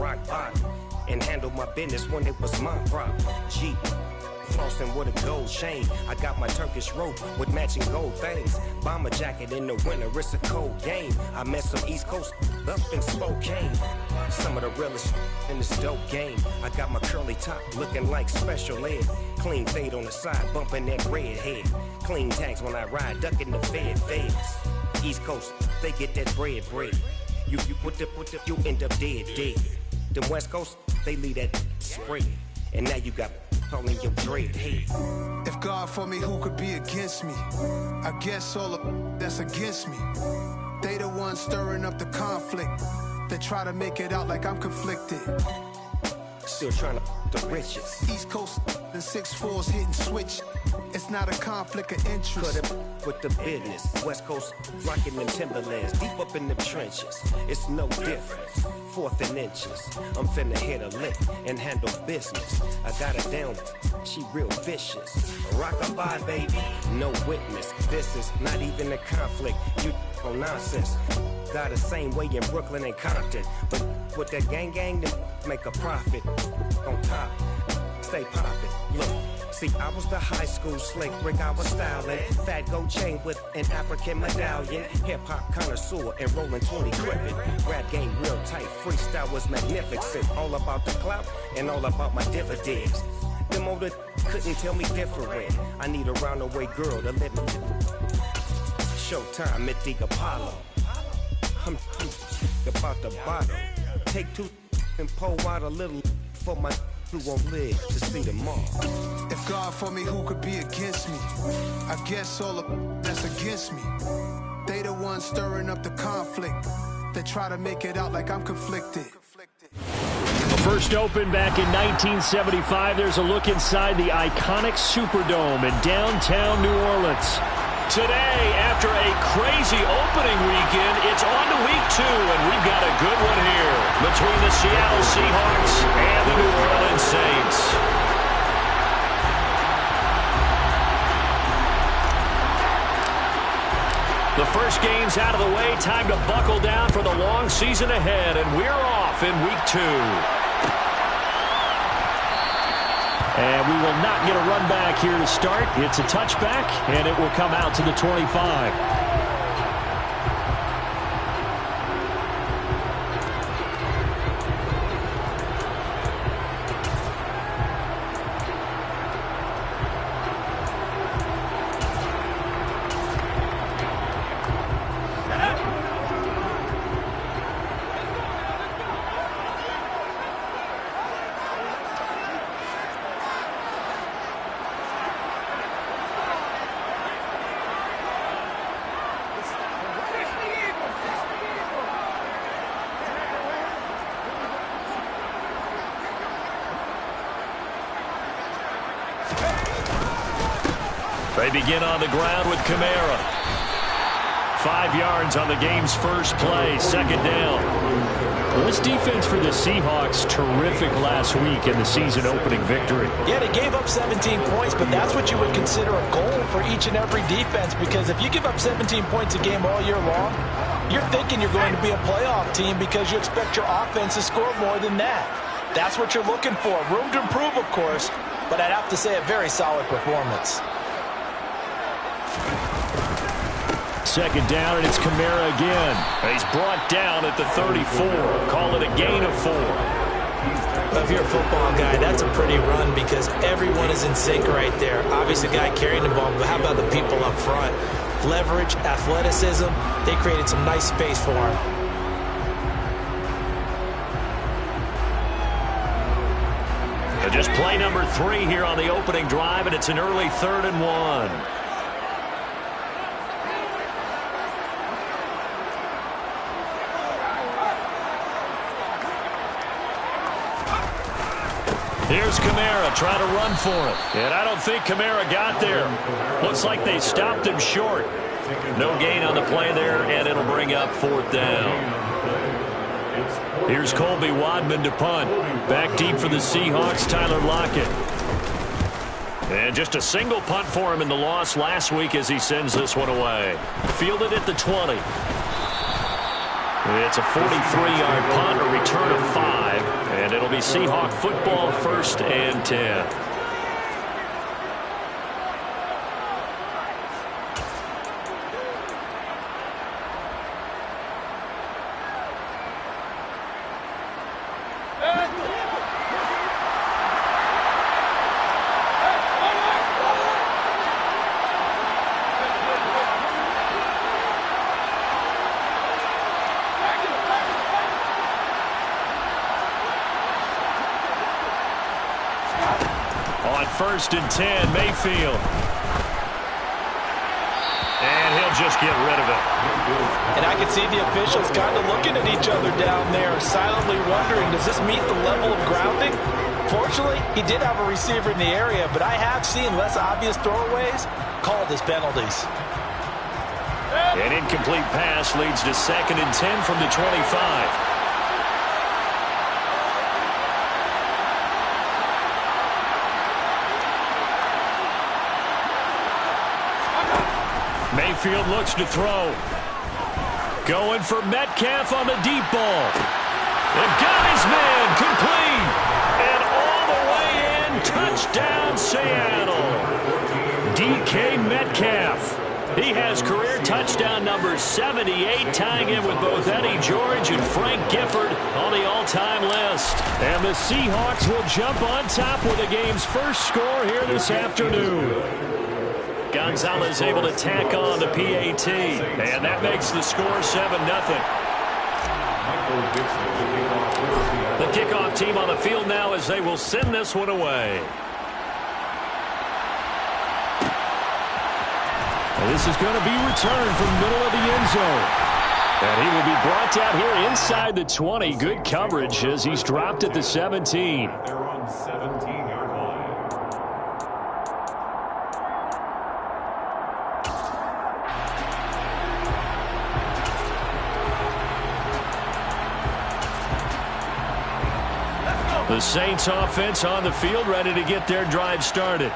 rock bottom and handle my business when it was my problem. G. Flossing with a gold chain. I got my Turkish rope with matching gold things. Bomber jacket in the winter, it's a cold game. I met some East Coast up in Spokane. Some of the realest in this dope game. I got my curly top looking like special ed. Clean fade on the side, bumping that red head. Clean tags when I ride, ducking the feds. East Coast, they get that bread. You you end up dead. Them West Coast, they leave that spread. And now you got all in your dread head. If God for me, who could be against me? I guess all of that's against me. They the ones stirring up the conflict. They try to make it out like I'm conflicted. Still trying to the riches. East Coast and 6'4's hitting switch. It's not a conflict of interest. Cut it with the business. West Coast rocking them Timberlands deep up in the trenches. It's no difference. 4th and inches. I'm finna hit a lick and handle business. I got her down. She real vicious. Rockabye, baby. No witness. This is not even a conflict. You on nonsense. Got the same way in Brooklyn and Compton. But with that gang, then make a profit. On top, stay poppin'. Look, see, I was the high school slick Rick, I was styling. Fat gold chain with an African medallion. Hip-hop connoisseur and rolling 20 gripping. Rap game real tight, freestyle was magnificent. All about the clout and all about my dividends. Them older couldn't tell me different. I need a roundaway girl to live in. Showtime at the Apollo. I'm about the bottle. Take 2 and pour out a little for my who won't live to see tomorrow. If God for me, who could be against me? I guess all of that's against me. They the ones stirring up the conflict. They try to make it out like I'm conflicted. The first open back in 1975. There's a look inside the iconic Superdome in downtown New Orleans. Today, after a crazy opening weekend, it's on to week 2, and we've got a good one here between the Seattle Seahawks and the New Orleans Saints. The first game's out of the way. Time to buckle down for the long season ahead, and we're off in week 2. And we will not get a run back here to start. It's a touchback, and it will come out to the 25. They begin on the ground with Kamara. 5 yards on the game's first play, second down. Well, this defense for the Seahawks, terrific last week in the season-opening victory. Yeah, they gave up 17 points, but that's what you would consider a goal for each and every defense, because if you give up 17 points a game all year long, you're thinking you're going to be a playoff team because you expect your offense to score more than that. That's what you're looking for. Room to improve, of course, but I'd have to say a very solid performance. Second down, and it's Kamara again. He's brought down at the 34. Call it a gain of 4. If you're a football guy, that's a pretty run because everyone is in sync right there. Obviously, the guy carrying the ball, but how about the people up front? Leverage, athleticism, they created some nice space for him. Just play number 3 here on the opening drive, and it's an early 3rd and 1. Here's Kamara trying to run for it. And I don't think Kamara got there. Looks like they stopped him short. No gain on the play there, and it'll bring up 4th down. Here's Colby Wadman to punt. Back deep for the Seahawks, Tyler Lockett. And just a single punt for him in the loss last week as he sends this one away. Fielded at the 20. It's a 43-yard punt, a return of 5. be Seahawk football, 1st and 10. On 1st and 10, Mayfield. And he'll just get rid of it. And I can see the officials kind of looking at each other down there, silently wondering, does this meet the level of grounding? Fortunately, he did have a receiver in the area, but I have seen less obvious throwaways called as penalties. An incomplete pass leads to 2nd and 10 from the 25. Mayfield looks to throw. Going for Metcalf on the deep ball. And got his man complete. And all the way in. Touchdown, Seattle. DK Metcalf. He has career touchdown number 78, tying in with both Eddie George and Frank Gifford on the all-time list. And the Seahawks will jump on top with the game's first score here this afternoon. Gonzalez able to tack on the PAT, and that makes the score 7-0. The kickoff team on the field now as they will send this one away. And this is going to be returned from the middle of the end zone. And he will be brought down here inside the 20. Good coverage as he's dropped at the 17. They're on 17-yard line. The Saints offense on the field, ready to get their drive started.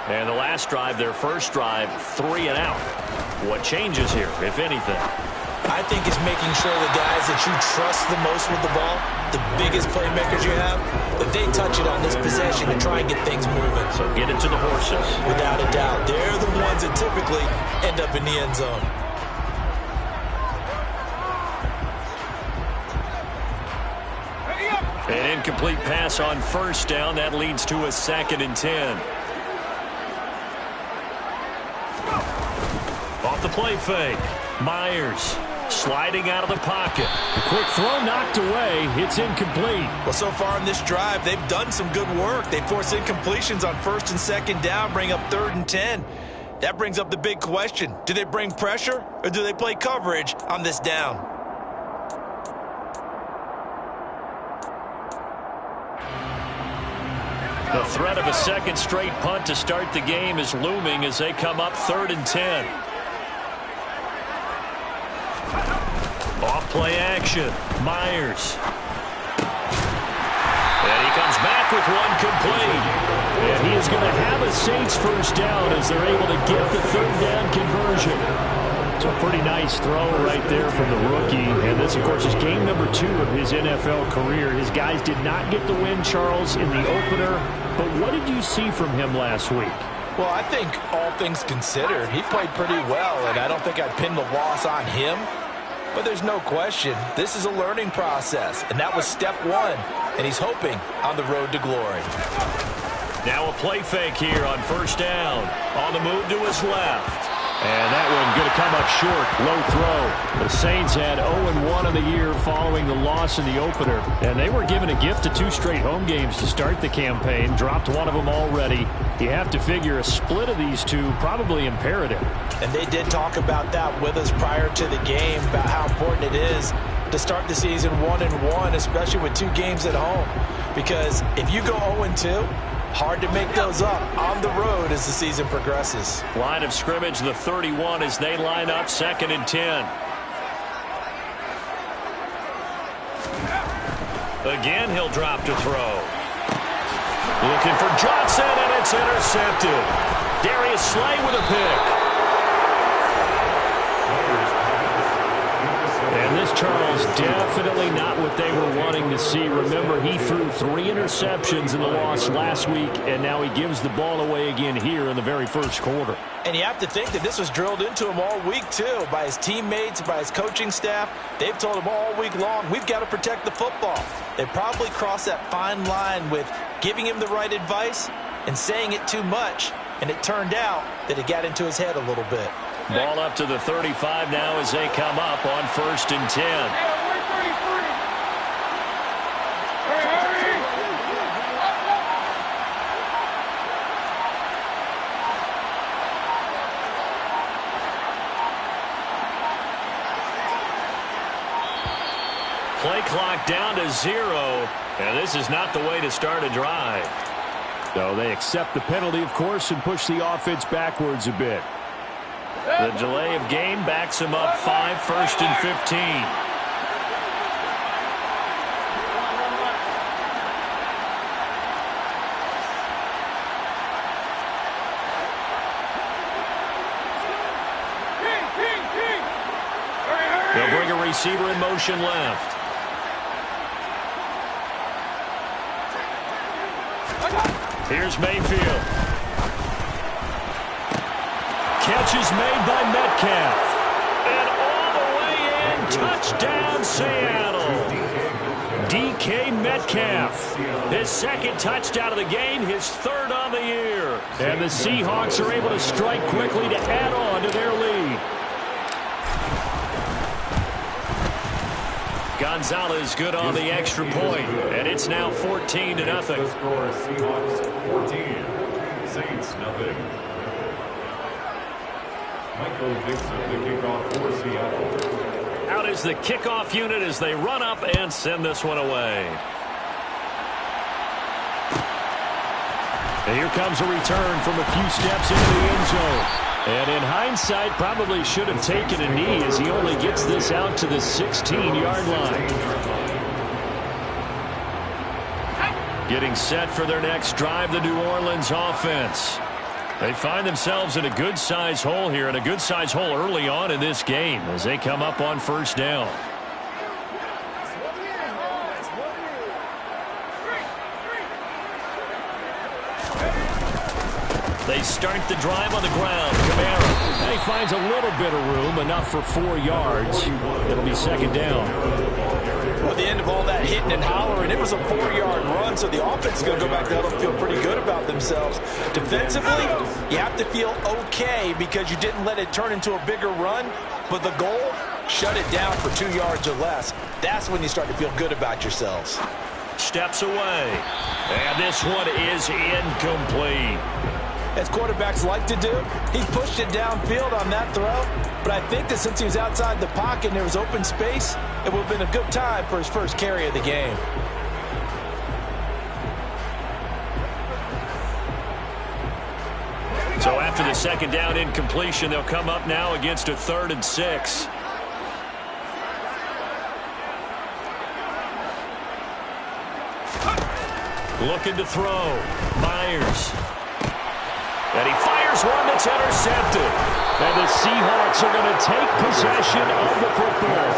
And the last drive, their first drive, 3 and out. What changes here, if anything? I think it's making sure the guys that you trust the most with the ball, the biggest playmakers you have, that they touch it on this possession and try and get things moving. So get it to the horses. Without a doubt. They're the ones that typically end up in the end zone. An incomplete pass on 1st down. That leads to a 2nd and 10. Off the play fake. Myers sliding out of the pocket. A quick throw knocked away. It's incomplete. Well, so far in this drive, they've done some good work. They force incompletions on 1st and 2nd down, bring up 3rd and 10. That brings up the big question. Do they bring pressure or do they play coverage on this down? The threat of a 2nd straight punt to start the game is looming as they come up 3rd and 10. Off play action. Myers. And he comes back with one complete. And he is going to have a Saints first down as they're able to get the 3rd down conversion. It's a pretty nice throw right there from the rookie. And this, of course, is game number 2 of his NFL career. His guys did not get the win, Charles, in the opener. But what did you see from him last week? Well, I think all things considered, he played pretty well, and I don't think I'd pin the loss on him. But there's no question, this is a learning process, and that was step 1, and he's hoping on the road to glory. Now a play fake here on 1st down. On the move to his left. And that one going to come up short. Low throw. The Saints had 0-1 in the year following the loss in the opener. And they were given a gift of 2 straight home games to start the campaign. Dropped one of them already. You have to figure a split of these two probably imperative. And they did talk about that with us prior to the game, about how important it is to start the season 1-1, especially with 2 games at home. Because if you go 0-2, hard to make those up on the road as the season progresses. Line of scrimmage, the 31 as they line up 2nd and 10. Again, he'll drop to throw. Looking for Johnson, and it's intercepted. Darius Slay with a pick. And this Charles, definitely not what they were wanting to see. Remember, he threw 3 interceptions in the loss last week, and now he gives the ball away again here in the very first quarter. And you have to think that this was drilled into him all week, too, by his teammates, by his coaching staff. They've told him all week long, we've got to protect the football. They probably crossed that fine line with giving him the right advice and saying it too much, and it turned out that it got into his head a little bit. Ball up to the 35 now as they come up on 1st and 10. Play clock down to 0, and this is not the way to start a drive. So they accept the penalty, of course, and push the offense backwards a bit. The delay of game backs him up 5, 1st and 15. They'll bring a receiver in motion left. Here's Mayfield. Catch is made by Metcalf. And all the way in, touchdown Seattle. DK Metcalf. His 2nd touchdown of the game, his 3rd on the year. And the Seahawks are able to strike quickly to add on to their lead. Gonzalez good on the extra point, and it's now 14-0. Score Seahawks 14, Saints nothing. Michael Dixon, the kickoff for Seattle. Out is the kickoff unit as they run up and send this one away. And here comes a return from a few steps into the end zone. And in hindsight, probably should have taken a knee as he only gets this out to the 16-yard line. Getting set for their next drive, the New Orleans offense. They find themselves in a good-sized hole here, and a good-sized hole early on in this game as they come up on 1st down. They start the drive on the ground. Kamara. And he finds a little bit of room, enough for 4 yards. It'll be 2nd down. Well, at the end of all that hitting and hollering, it was a 4-yard run, so the offense is going to go back there and feel pretty good about themselves. Defensively, you have to feel okay because you didn't let it turn into a bigger run, but the goal, shut it down for 2 yards or less. That's when you start to feel good about yourselves. Steps away. And this one is incomplete. As quarterbacks like to do, he pushed it downfield on that throw, but I think that since he was outside the pocket and there was open space, it would have been a good time for his first carry of the game. So after the 2nd down incompletion, they'll come up now against a 3rd and 6. Looking to throw. Myers. And he fires one that's intercepted. And the Seahawks are going to take possession of the football.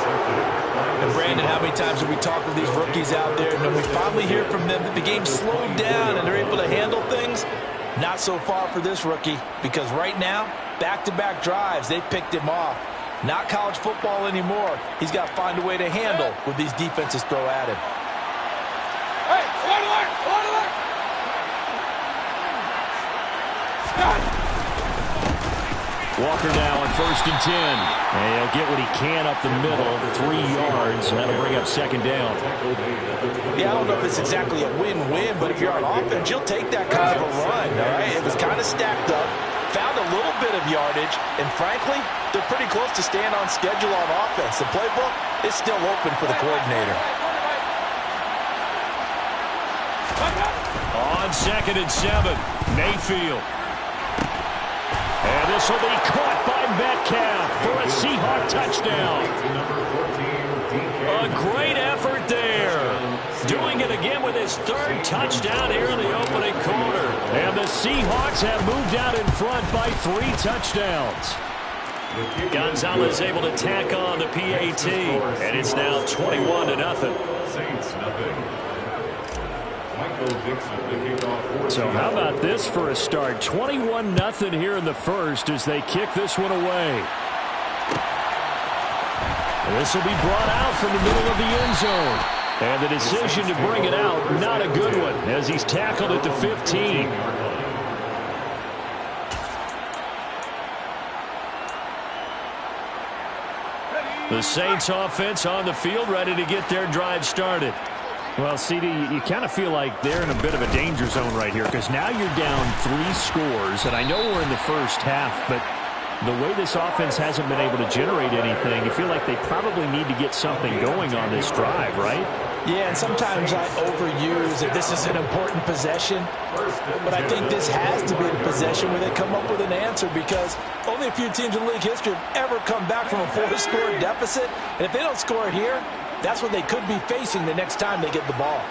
And Brandon, how many times have we talked with these rookies out there, and when we finally hear from them that the game slowed down and they're able to handle things? Not so far for this rookie, because right now, back-to-back drives, they picked him off. Not college football anymore. He's got to find a way to handle what these defenses throw at him. Hey, alert! Walker now on 1st and 10. And he'll get what he can up the middle, 3 yards, and that'll bring up 2nd down. Yeah, I don't know if it's exactly a win-win, but if you're on offense, you'll take that kind of a run, all right? It was kind of stacked up, found a little bit of yardage, and frankly, they're pretty close to staying on schedule on offense. The playbook is still open for the coordinator. On 2nd and 7, Mayfield. And this will be caught by Metcalf for a Seahawk touchdown. A great effort there. Doing it again with his 3rd touchdown here in the opening quarter. And the Seahawks have moved out in front by 3 touchdowns. Gonzalez able to tack on the PAT, and it's now 21-0. Saints, nothing. Michael Dixon, the kickoff. So how about this for a start? 21-0 here in the first as they kick this one away. This will be brought out from the middle of the end zone. And the decision to bring it out, not a good one, as he's tackled at the 15. The Saints offense on the field, ready to get their drive started. Well, CD, you kind of feel like they're in a bit of a danger zone right here because now you're down 3 scores, and I know we're in the first half, but the way this offense hasn't been able to generate anything, you feel like they probably need to get something going on this drive, right? Yeah, and sometimes I overuse that this is an important possession, but I think this has to be a possession where they come up with an answer because only a few teams in league history have ever come back from a 4-score deficit, and if they don't score here, that's what they could be facing the next time they get the ball.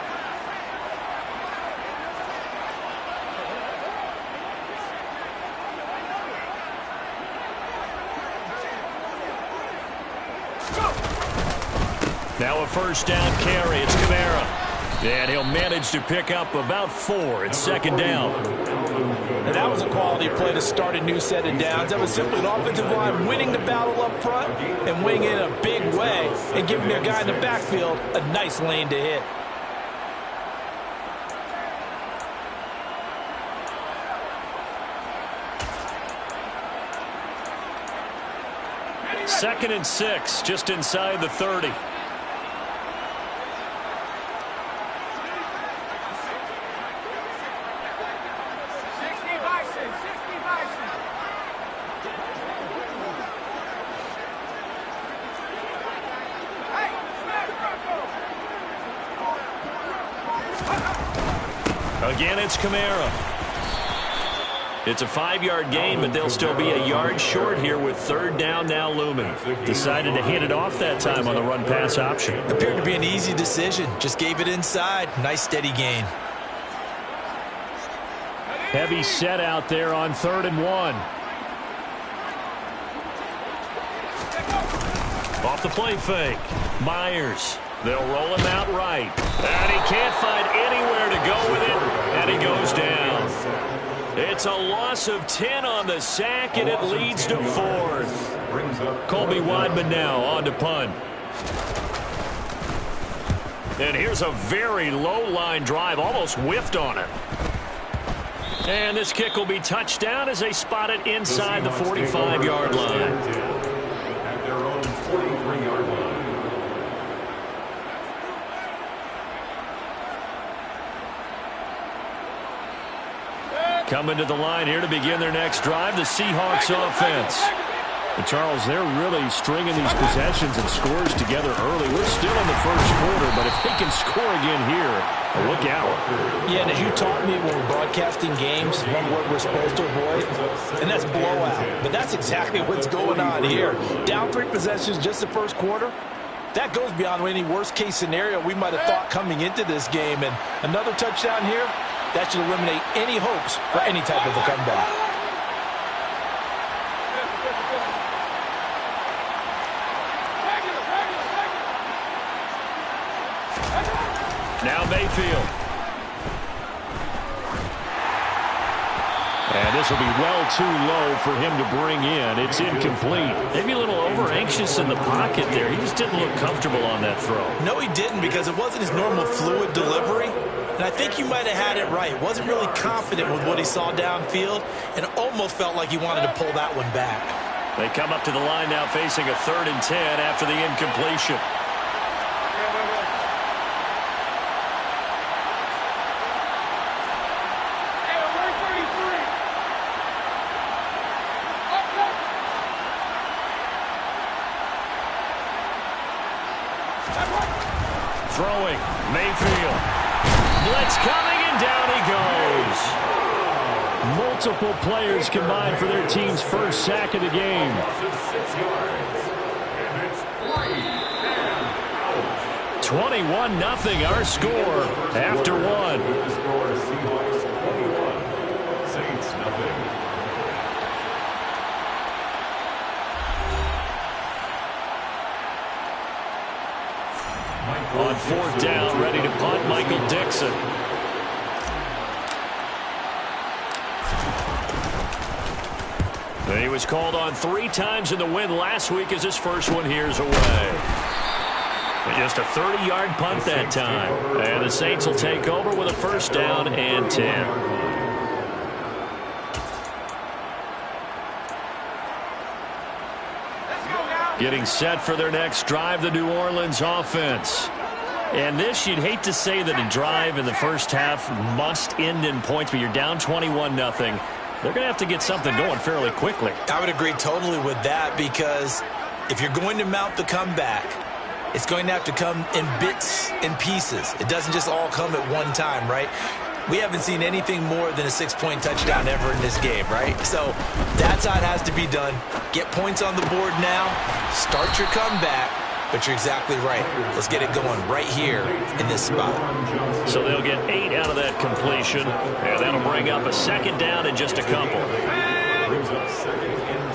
Now a first down carry. It's Kamara. And he'll manage to pick up about 4. It's second down. And that was a quality play to start a new set of downs. That was simply an offensive line winning the battle up front and winning it in a big way and giving their guy in the backfield a nice lane to hit. Second and 6, just inside the 30. Again, it's Kamara. It's a 5-yard gain, but they'll still be a yard short here with third down now looming. Decided to hand it off that time on the run-pass option. Appeared to be an easy decision. Just gave it inside. Nice steady gain. Heavy set out there on 3rd and 1. Off the play fake. Myers. They'll roll him out right. And he can't find anywhere to go with it. And he goes down. It's a loss of 10 on the sack, and it leads to 4th. Colby Weidman now on to punt. And here's a very low-line drive, almost whiffed on it. And this kick will be touched down as they spot it inside the 45-yard line. At their own 43-yard line. Coming to the line here to begin their next drive, the Seahawks offense. And Charles, they're really stringing these possessions and scores together early. We're still in the first quarter, but if they can score again here, look out. Yeah, and as you taught me when we're broadcasting games, one word we're supposed to avoid, and that's blowout. But that's exactly what's going on here. Down 3 possessions just the first quarter. That goes beyond any worst-case scenario we might have thought coming into this game. And another touchdown here, that should eliminate any hopes for any type of a comeback. Now Mayfield. And this will be well too low for him to bring in. It's incomplete. Maybe a little over-anxious in the pocket there. He just didn't look comfortable on that throw. No, he didn't, because it wasn't his normal fluid delivery. And I think you might have had it right. Wasn't really confident with what he saw downfield and almost felt like he wanted to pull that one back. They come up to the line now facing a 3rd and 10 after the incompletion. Throwing, Mayfield. Blitz coming, and down he goes. Multiple players combined for their team's first sack of the game. 21-0 our score after 1. Seahawks 21. Saints nothing. He was called on 3 times in the win last week as his first one here's away. But just a 30-yard punt that time. And the Saints will take over with a first down and 10. Getting set for their next drive, the New Orleans offense. And this, you'd hate to say that a drive in the first half must end in points, but you're down 21-0. They're going to have to get something going fairly quickly. I would agree totally with that, because if you're going to mount the comeback, it's going to have to come in bits and pieces. It doesn't just all come at one time, right? We haven't seen anything more than a 6-point touchdown ever in this game, right? So that's how it has to be done. Get points on the board now. Start your comeback. But you're exactly right. Let's get it going right here in this spot. So they'll get 8 out of that completion, and that'll bring up a second down in just a couple. Brings up second and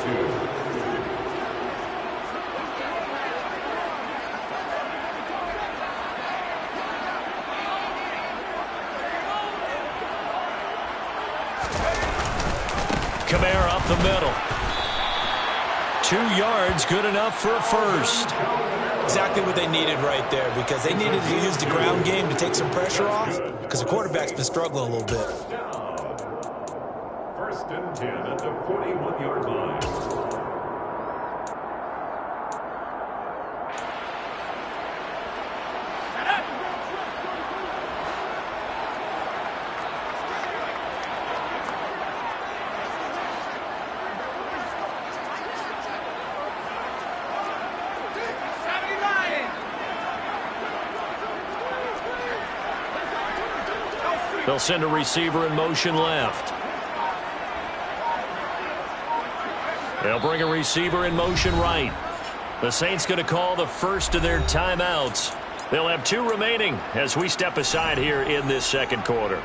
2. Kamara up the middle. 2 yards, good enough for a first. Exactly what they needed right there, because they needed to use the ground game to take some pressure off, because the quarterback's been struggling a little bit. First and 10 at the 41-yard line. They'll send a receiver in motion left. They'll bring a receiver in motion right. The Saints going to call the first of their timeouts. They'll have 2 remaining as we step aside here in this second quarter.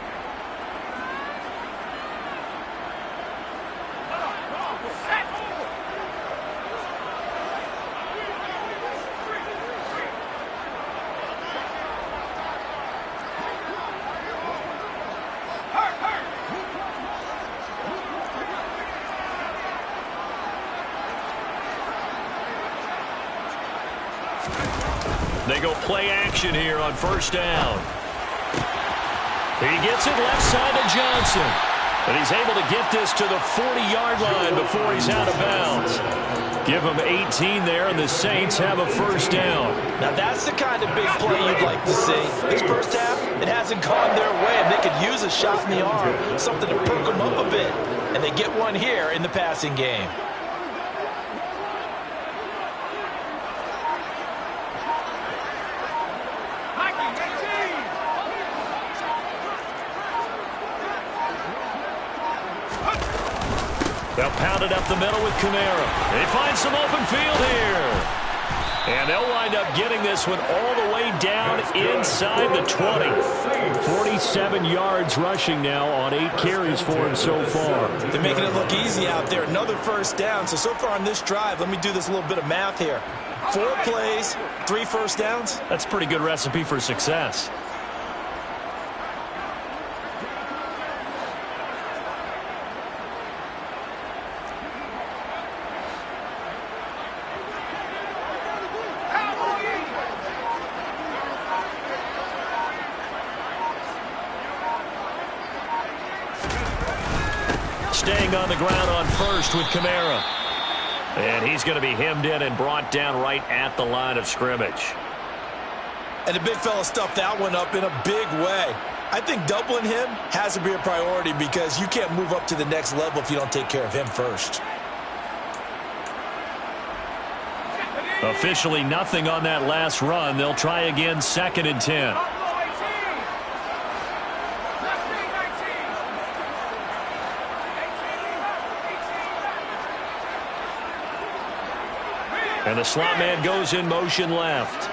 They go play action here on first down. He gets it left side to Johnson. But he's able to get this to the 40-yard line before he's out of bounds. Give him 18 there, and the Saints have a first down. Now that's the kind of big play you'd like to see. This first half, it hasn't gone their way, and they could use a shot in the arm, something to perk them up a bit. And they get one here in the passing game. They'll pound it up the middle with Kamara. They find some open field here. And they'll wind up getting this one all the way down inside the 20. 47 yards rushing now on 8 carries for him so far. They're making it look easy out there. Another first down. So far on this drive, let me do this little bit of math here. 4 plays, 3 first downs. That's a pretty good recipe for success. Staying on the ground on first with Kamara. And he's going to be hemmed in and brought down right at the line of scrimmage. And the big fella stuffed that one up in a big way. I think doubling him has to be a priority, because you can't move up to the next level if you don't take care of him first. Officially nothing on that last run. They'll try again, 2nd and 10. And the slot man goes in motion left.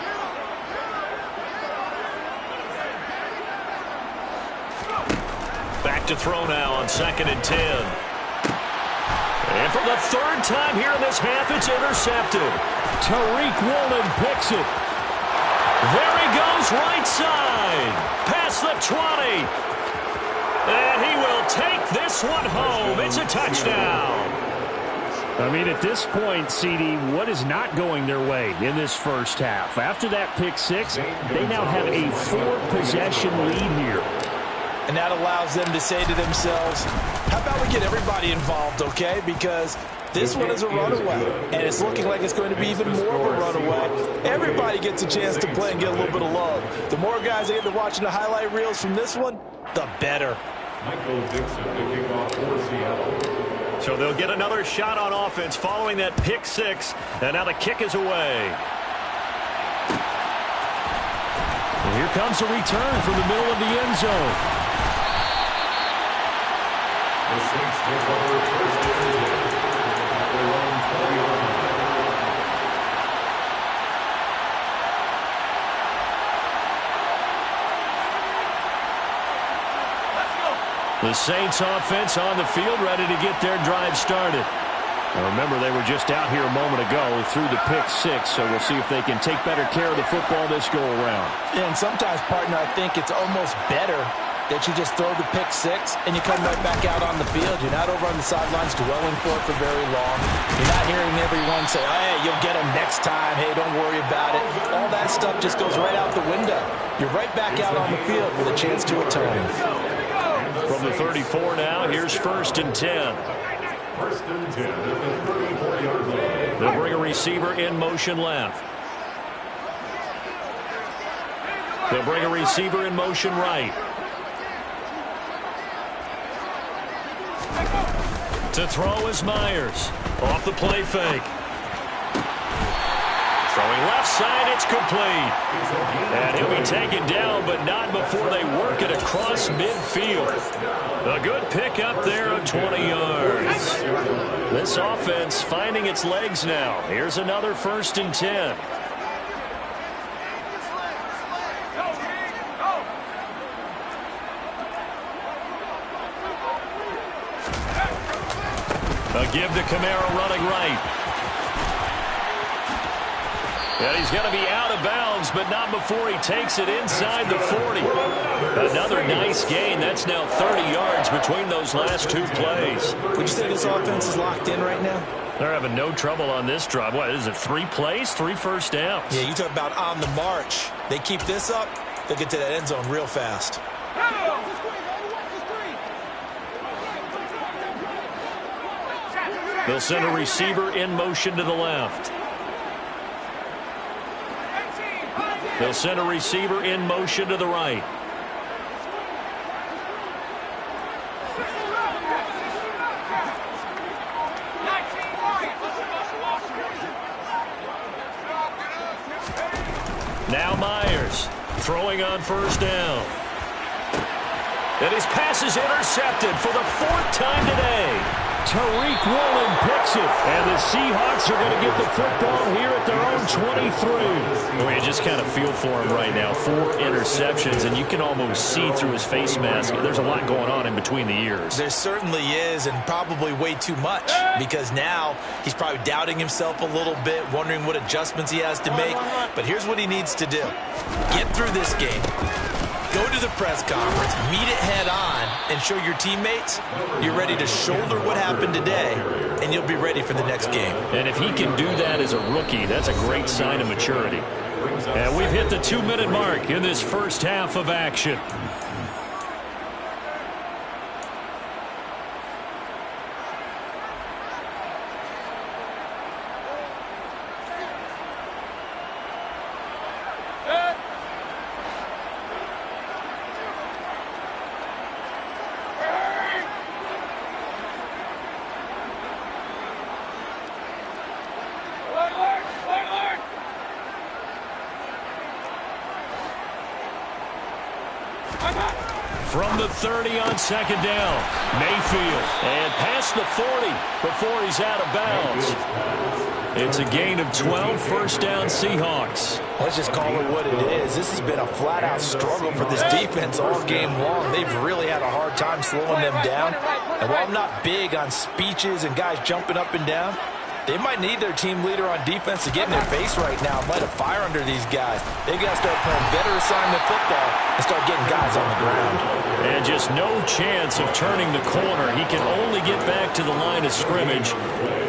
Back to throw now on 2nd and 10. And for the 3rd time here in this half, it's intercepted. Tariq Woolen picks it. There he goes, right side. Past the 20. And he will take this one home. It's a touchdown. I mean, at this point, CD, what is not going their way in this first half? After that pick six, they now have a 4-possession lead here. And that allows them to say to themselves, how about we get everybody involved, okay? Because this one is a runaway, and it's looking like it's going to be even more of a runaway. Everybody gets a chance to play and get a little bit of love. The more guys that get to watching the highlight reels from this one, the better. Michael Dixon, the kickoff for Seattle. So they'll get another shot on offense following that pick six, and now the kick is away. And here comes a return from the middle of the end zone. The Saints take over first and 10 at their own 20-yard line. The Saints offense on the field, ready to get their drive started. Now remember, they were just out here a moment ago through the pick six, so we'll see if they can take better care of the football this go around. And sometimes, partner, I think it's almost better that you just throw the pick six and you come right back out on the field. You're not over on the sidelines dwelling for it for very long. You're not hearing everyone say, hey, you'll get them next time. Hey, don't worry about it. All that stuff just goes right out the window. You're right back out on the field with a chance to atone. From the 34 now, here's first and 10. First and 10 at the 34-yard line. They'll bring a receiver in motion left. They'll bring a receiver in motion right. To throw is Myers. Off the play fake. Throwing left side, it's complete. And he'll be taken down, but not before they work it across midfield. A good pick up there of 20 yards. This offense finding its legs now. Here's another first and 10. A give to Kamara running right. And he's going to be out of bounds, but not before he takes it inside the 40. Another nice gain. That's now 30 yards between those last two plays. Would you say this offense is locked in right now? They're having no trouble on this drive. What is it, 3 plays, 3 first downs? Yeah, you talk about on the march. They keep this up, they'll get to that end zone real fast. They'll send a receiver in motion to the left. They'll send a receiver in motion to the right. Now Myers throwing on first down. And his pass is intercepted for the 4th time today. Tariq Woolen picks it, and the Seahawks are going to get the football here at their own 23. Well, you just kind of feel for him right now. 4 interceptions, and you can almost see through his face mask. There's a lot going on in between the ears. There certainly is, and probably way too much, because now he's probably doubting himself a little bit, wondering what adjustments he has to make. But here's what he needs to do. Get through this game. Go to the press conference, meet it head on, and show your teammates you're ready to shoulder what happened today, and you'll be ready for the next game. And if he can do that as a rookie, that's a great sign of maturity. And we've hit the 2-minute mark in this first half of action. From the 30 on second down, Mayfield. And past the 40 before he's out of bounds. It's a gain of 12, first down Seahawks. Let's just call it what it is. This has been a flat-out struggle for this defense all game long. They've really had a hard time slowing them down. And while I'm not big on speeches and guys jumping up and down, They might need their team leader on defense to get in their face right now and light a fire under these guys. They've got to start playing better assignment football and start getting guys on the ground. And just no chance of turning the corner. He can only get back to the line of scrimmage.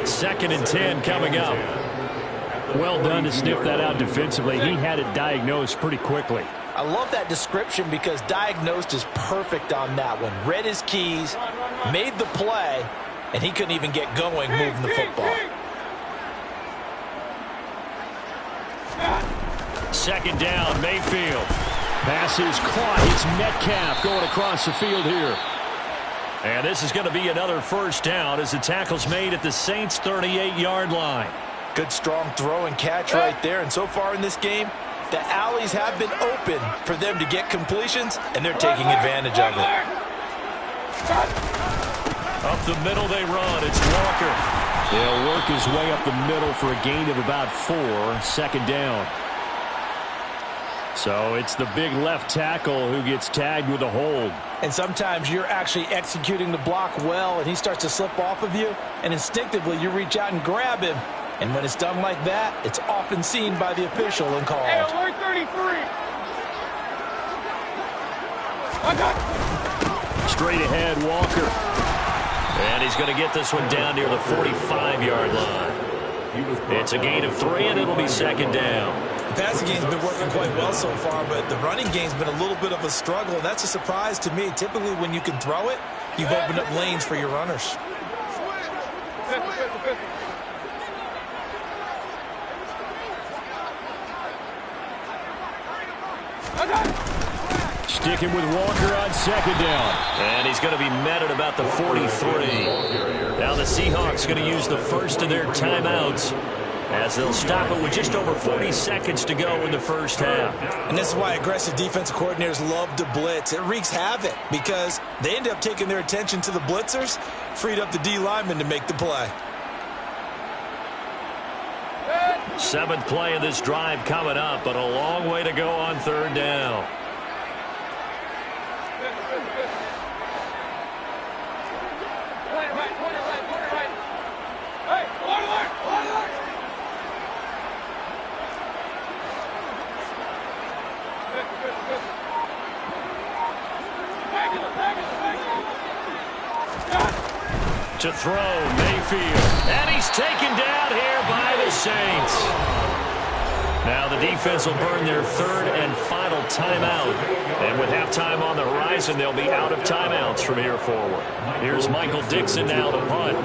2nd and 10 coming up. Well done to sniff that out defensively. He had it diagnosed pretty quickly. I love that description because diagnosed is perfect on that one. Read his keys, made the play, and he couldn't even get going moving the football. 2nd down, Mayfield. Pass is caught. It's Metcalf going across the field here. And this is going to be another 1st down as the tackle's made at the Saints' 38-yard line. Good strong throw and catch right there. And so far in this game, the alleys have been open for them to get completions, and they're taking advantage of it. Up the middle they run. It's Walker. He'll work his way up the middle for a gain of about 4. 2nd down. So it's the big left tackle who gets tagged with a hold. And sometimes you're actually executing the block well, and he starts to slip off of you, and instinctively you reach out and grab him. And when it's done like that, it's often seen by the official and called. Hey, alert 33. Straight ahead, Walker. And he's going to get this one down near the 45-yard line. It's a gain of 3, and it'll be 2nd down. The passing game's been working quite well so far, but the running game's been a little bit of a struggle, and that's a surprise to me. Typically, when you can throw it, you've opened up lanes for your runners. Sticking with Walker on 2nd down. And he's going to be met at about the 43. Now the Seahawks going to use the first of their timeouts as they'll stop it with just over 40 seconds to go in the 1st half. And this is why aggressive defensive coordinators love to blitz. It wreaks havoc because they end up taking their attention to the blitzers, freed up the D lineman to make the play. 7th play of this drive coming up, but a long way to go on 3rd down. To throw, Mayfield. And he's taken down here by the Saints. Now the defense will burn their 3rd and final timeout. And with halftime on the horizon, they'll be out of timeouts from here forward. Here's Michael Dixon now to punt.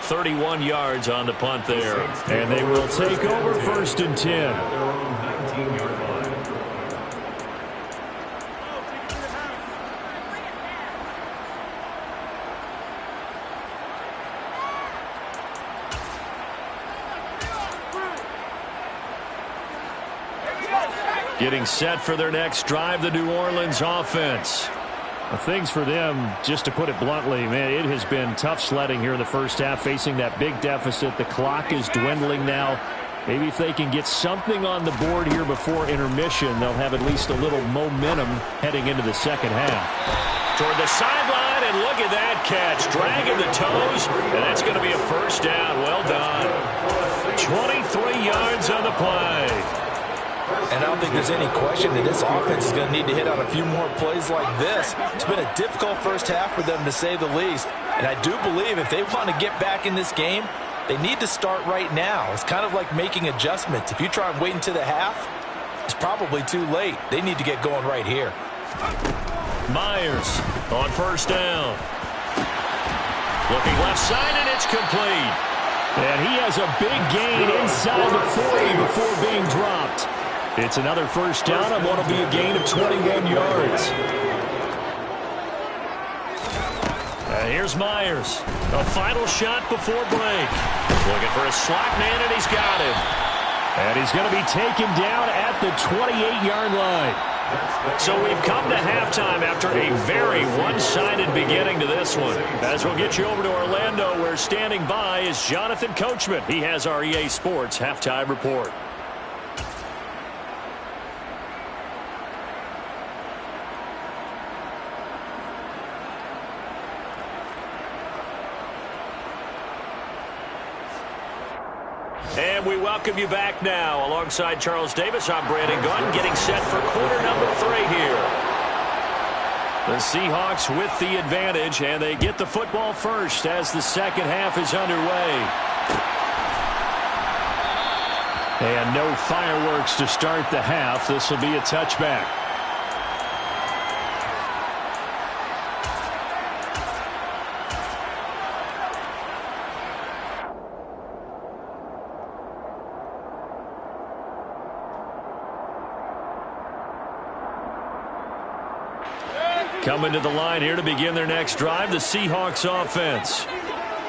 31 yards on the punt there. And they will take over 1st and 10. Getting set for their next drive, the New Orleans offense. Things for them, just to put it bluntly, man, it has been tough sledding here in the 1st half, facing that big deficit. The clock is dwindling now. Maybe if they can get something on the board here before intermission, they'll have at least a little momentum heading into the 2nd half. Toward the sideline, and look at that catch. Dragging the toes, and that's going to be a 1st down. Well done. 23 yards on the play. And I don't think there's any question that this offense is going to need to hit on a few more plays like this. It's been a difficult 1st half for them, to say the least. And I do believe if they want to get back in this game, they need to start right now. It's kind of like making adjustments. If you try and wait until the half, it's probably too late. They need to get going right here. Myers on 1st down. Looking left side, and it's complete. And he has a big gain inside the 40 before being dropped. It's another 1st down, and what'll be a gain of 21 yards. Here's Myers. A final shot before break. Looking for a slot man, and he's got him. And he's going to be taken down at the 28-yard line. So we've come to halftime after a very one-sided beginning to this one. As we'll get you over to Orlando, where standing by is Jonathan Coachman. He has our EA Sports halftime report. And we welcome you back now. Alongside Charles Davis, I'm Brandon Gunn, getting set for quarter number 3 here. The Seahawks with the advantage, and they get the football first as the second half is underway. And no fireworks to start the half. This will be a touchback. Coming to the line here to begin their next drive, the Seahawks offense.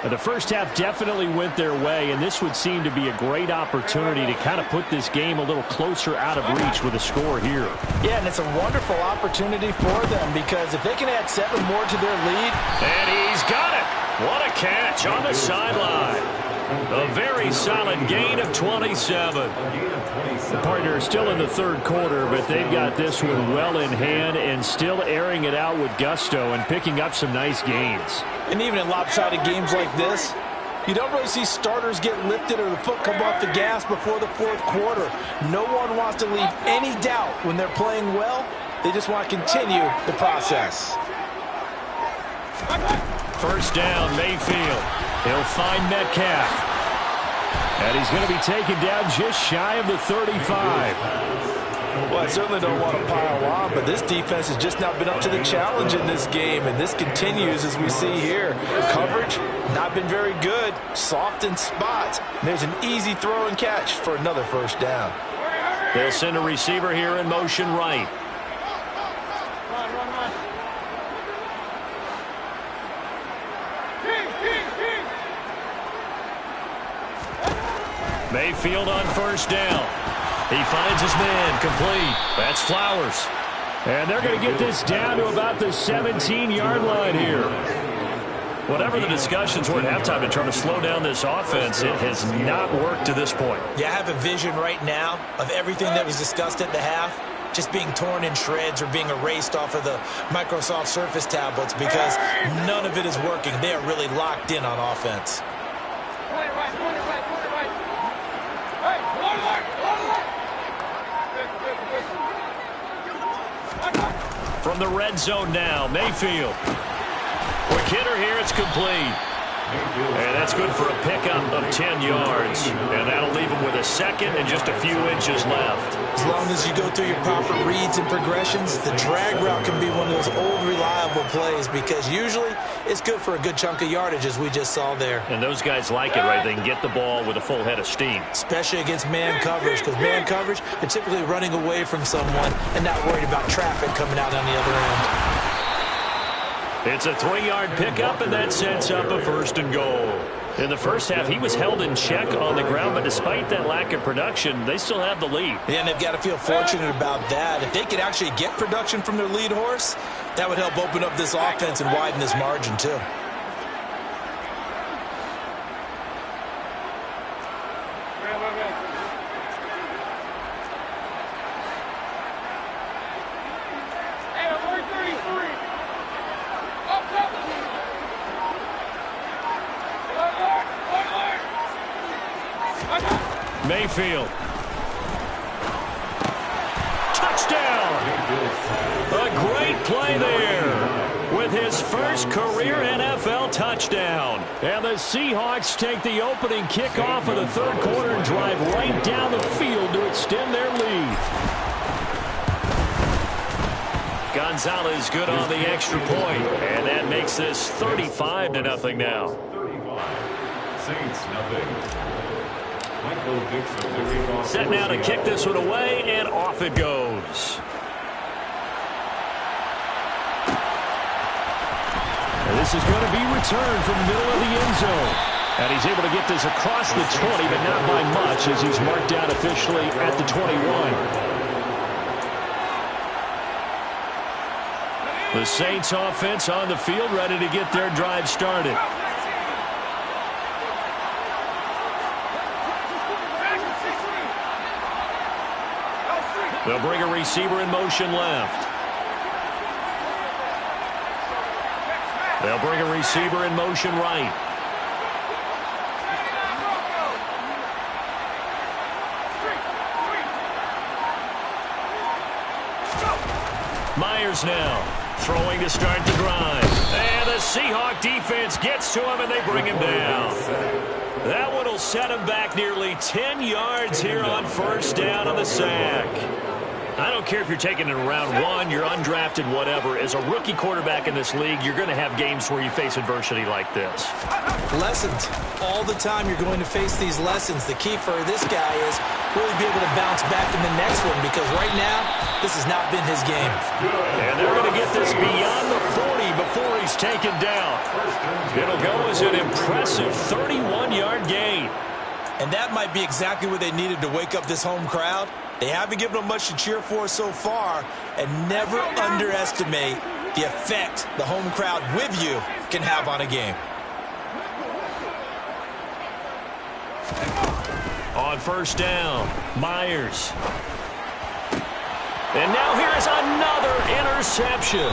The first half definitely went their way, and this would seem to be a great opportunity to kind of put this game a little closer out of reach with a score here. Yeah, and it's a wonderful opportunity for them because if they can add 7 more to their lead. And he's got it. What a catch on the sideline. A very solid gain of 27. The partner is still in the third quarter, but they've got this one well in hand and still airing it out with gusto and picking up some nice gains. And even in lopsided games like this, you don't really see starters get lifted or the foot come off the gas before the fourth quarter. No one wants to leave any doubt when they're playing well. They just want to continue the process. First down, Mayfield. He'll find Metcalf. And he's going to be taken down just shy of the 35. Well, I certainly don't want to pile on, but this defense has just not been up to the challenge in this game, and this continues as we see here. Coverage, not been very good. Soft in spots. There's an easy throw and catch for another first down. They'll send a receiver here in motion right. Mayfield on first down. He finds his man, complete. That's Flowers. And they're going to get this down to about the 17-yard line here. Whatever the discussions were at halftime to try to slow down this offense, it has not worked to this point. Yeah, I have a vision right now of everything that was discussed at the half just being torn in shreds or being erased off of the Microsoft Surface tablets because none of it is working. They are really locked in on offense. From the red zone now, Mayfield. Quick hitter here, it's complete. And that's good for a pickup of 10 yards. And that'll leave him with a second and just a few inches left. As long as you go through your proper reads and progressions, the drag route can be one of those old reliable plays because usually it's good for a good chunk of yardage as we just saw there. And those guys like it, right? They can get the ball with a full head of steam. Especially against man coverage because man coverage, they're typically running away from someone and not worried about traffic coming out on the other end. It's a 3-yard pickup, and that sets up a first and goal. In the first half, he was held in check on the ground, but despite that lack of production, they still have the lead. Yeah, and they've got to feel fortunate about that. If they could actually get production from their lead horse, that would help open up this offense and widen this margin, too. Mayfield. Touchdown! A great play there with his first career NFL touchdown. And the Seahawks take the opening kickoff of the third quarter and drive right down the field to extend their lead. Gonzalez good on the extra point, and that makes this 35-0 now. 35. Saints nothing. Set now to kick this one away, and off it goes. And this is going to be returned from the middle of the end zone. And he's able to get this across the 20, but not by much as he's marked down officially at the 21. The Saints offense on the field, ready to get their drive started. They'll bring a receiver in motion left. They'll bring a receiver in motion right. Myers now throwing to start the drive. And the Seahawks defense gets to him, and they bring him down. That one will set him back nearly 10 yards here on first down on the sack. I don't care if you're taking it in round one, you're undrafted, whatever. As a rookie quarterback in this league, you're going to have games where you face adversity like this. Lessons. All the time you're going to face these lessons. The key for this guy is really be able to bounce back in the next one, because right now, this has not been his game. And they're going to get this beyond the 40 before he's taken down. It'll go as an impressive 31-yard gain. And that might be exactly what they needed to wake up this home crowd. They haven't given them much to cheer for so far, and never underestimate the effect the home crowd with you can have on a game. On first down, Myers. And now here is another interception.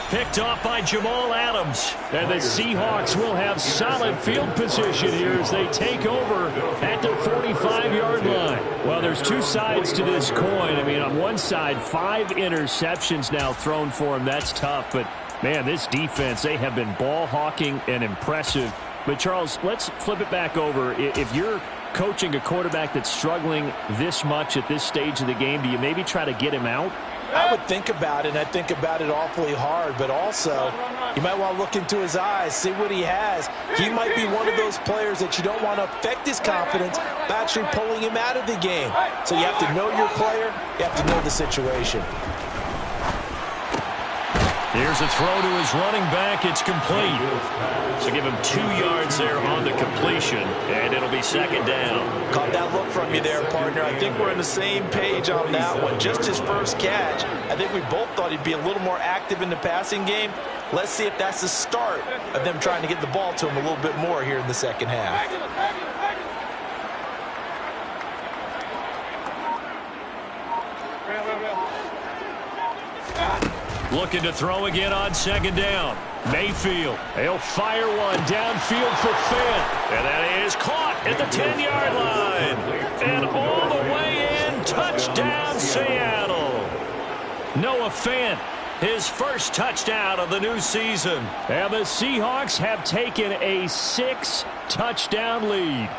Picked off by Jamal Adams. And the Seahawks will have solid field position here as they take over at the 45-yard line. Well, there's two sides to this coin. I mean, on one side, 5 interceptions now thrown for him. That's tough. But, man, this defense, they have been ball hawking and impressive. But, Charles, let's flip it back over. If you're coaching a quarterback that's struggling this much at this stage of the game, do you maybe try to get him out? I would think about it, and I think about it awfully hard, but also you might want to look into his eyes, see what he has. He might be one of those players that you don't want to affect his confidence by actually pulling him out of the game. So you have to know your player, you have to know the situation. Here's a throw to his running back. It's complete. So give him 2 yards there on the completion, and it'll be second down. Caught that look from you there, partner. I think we're on the same page on that one. Just his first catch. I think we both thought he'd be a little more active in the passing game. Let's see if that's the start of them trying to get the ball to him a little bit more here in the second half. Looking to throw again on second down. Mayfield. He'll fire one downfield for Fant. And that is caught at the 10-yard line. And all the way in. Touchdown, Seattle. Noah Fant, his first touchdown of the new season. And the Seahawks have taken a 6-touchdown lead.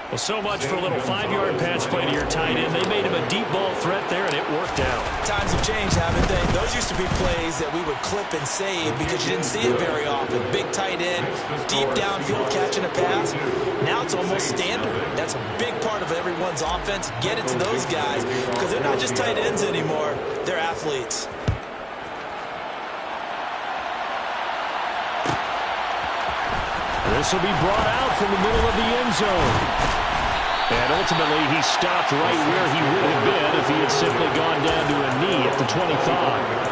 Well, so much for a little 5-yard pass play to your tight end. They made him a deep ball threat there, and it worked out. Times have changed, haven't they? Those used to be plays that we would clip and save because you didn't see it very often. Big tight end, deep downfield catching a pass. Now it's almost standard. That's a big part of everyone's offense. Get it to those guys because they're not just tight ends anymore. They're athletes. This will be brought out from the middle of the end zone. And ultimately, he stopped right where he would have been if he had simply gone down to a knee at the 25.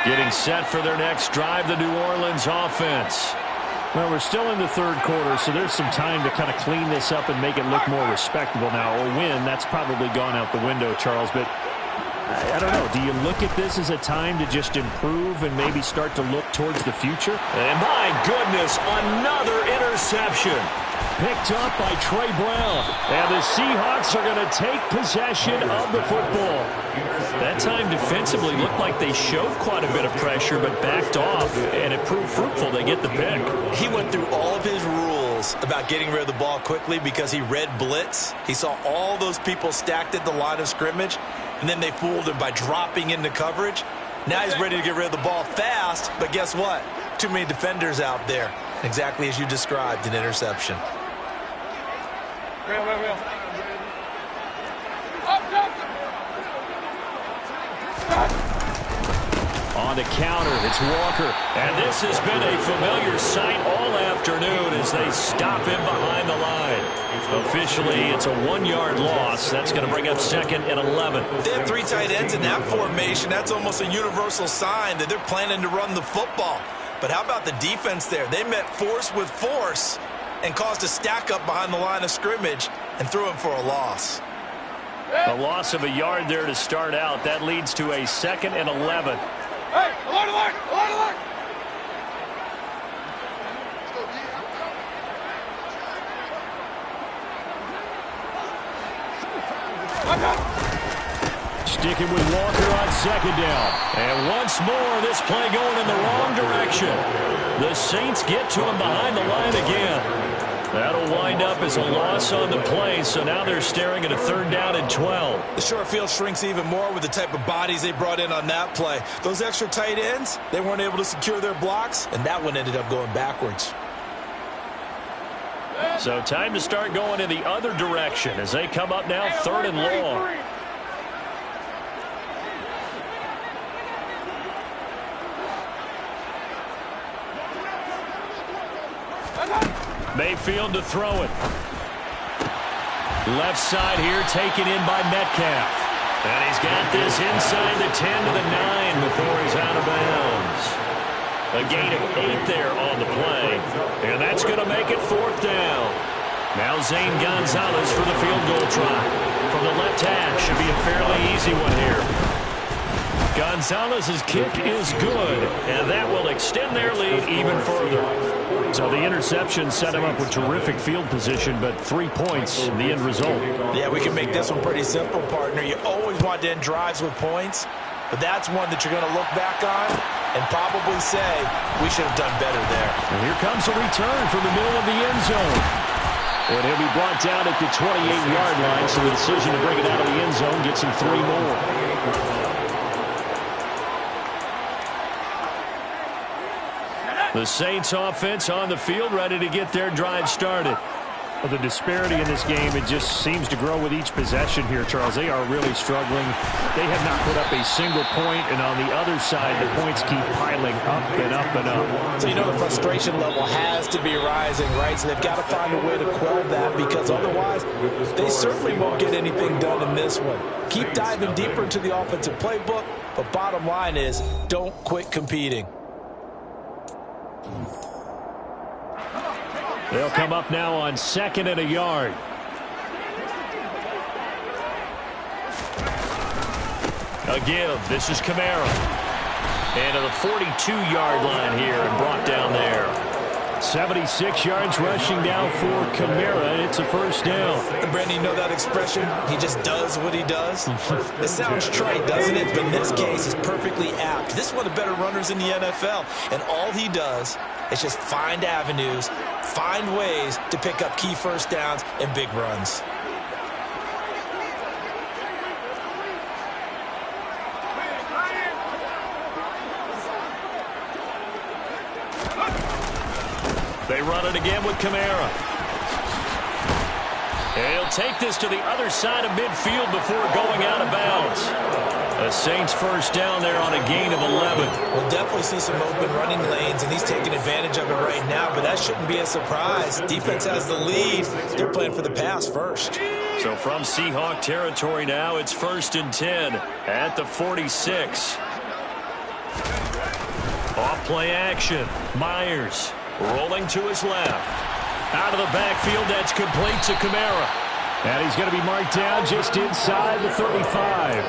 Getting set for their next drive, the New Orleans offense. Well, we're still in the third quarter, so there's some time to kind of clean this up and make it look more respectable now. Or win, that's probably gone out the window, Charles. But I don't know. Do you look at this as a time to just improve and maybe start to look towards the future? And my goodness, another interception. Picked up by Trey Brown. And the Seahawks are going to take possession of the football. That time defensively looked like they showed quite a bit of pressure but backed off, and it proved fruitful. They get the pick. He went through all of his rules about getting rid of the ball quickly because he read blitz. He saw all those people stacked at the line of scrimmage, and then they fooled him by dropping into coverage. Now he's ready to get rid of the ball fast, but guess what? Too many defenders out there. Exactly as you described, an interception. On the counter, it's Walker. And this has been a familiar sight all afternoon as they stop him behind the line. Officially, it's a 1-yard loss. That's going to bring up 2nd and 11. They have 3 tight ends in that formation. That's almost a universal sign that they're planning to run the football. But how about the defense there? They met force with force and caused a stack up behind the line of scrimmage and threw him for a loss. A loss of a yard there to start out. That leads to a 2nd and 11. Hey, alert, alert, alert, alert! Sticking with Walker on 2nd down. And once more, this play going in the wrong direction. The Saints get to him behind the line again. That'll wind up as a loss on the play, so now they're staring at a 3rd down and 12. The short field shrinks even more with the type of bodies they brought in on that play. Those extra tight ends, they weren't able to secure their blocks, and that one ended up going backwards. So time to start going in the other direction as they come up now 3rd and long. Mayfield to throw it. Left side here taken in by Metcalf. And he's got this inside the 10 to the 9 before he's out of bounds. A gain of 8 there on the play. And that's going to make it 4th down. Now Zane Gonzalez for the field goal try. From the left hash, should be a fairly easy one here. Gonzalez's kick is good, and that will extend their lead even further. So the interception set him up with terrific field position, but 3 points, the end result. Yeah, we can make this one pretty simple, partner. You always want to end drives with points, but that's one that you're going to look back on and probably say, we should have done better there. And here comes a return from the middle of the end zone. And he'll be brought down at the 28-yard line, so the decision to bring it out of the end zone gets him 3 more. The Saints offense on the field, ready to get their drive started. Well, the disparity in this game, it just seems to grow with each possession here, Charles. They are really struggling. They have not put up a single point, and on the other side, the points keep piling up and up and up. So you know the frustration level has to be rising, right? So they've got to find a way to quell that, because otherwise they certainly won't get anything done in this one. Keep diving deeper into the offensive playbook, but bottom line is don't quit competing. They'll come up now on 2nd and a yard. A give. This is Kamara. And to the 42-yard line here and brought down there. 76 yards rushing down for Kamara, and it's a 1st down. And Brandon, you know that expression? He just does what he does. It sounds trite, doesn't it? But in this case, it's perfectly apt. This is one of the better runners in the NFL, and all he does is just find avenues, find ways to pick up key 1st downs and big runs. They run it again with Kamara. And he'll take this to the other side of midfield before going out of bounds. A Saints 1st down there on a gain of 11. We'll definitely see some open running lanes, and he's taking advantage of it right now, but that shouldn't be a surprise. Defense has the lead. They're playing for the pass first. So from Seahawk territory now, it's 1st and 10 at the 46. Off play action. Myers rolling to his left. Out of the backfield, that's complete to Kamara. And he's going to be marked down just inside the 35.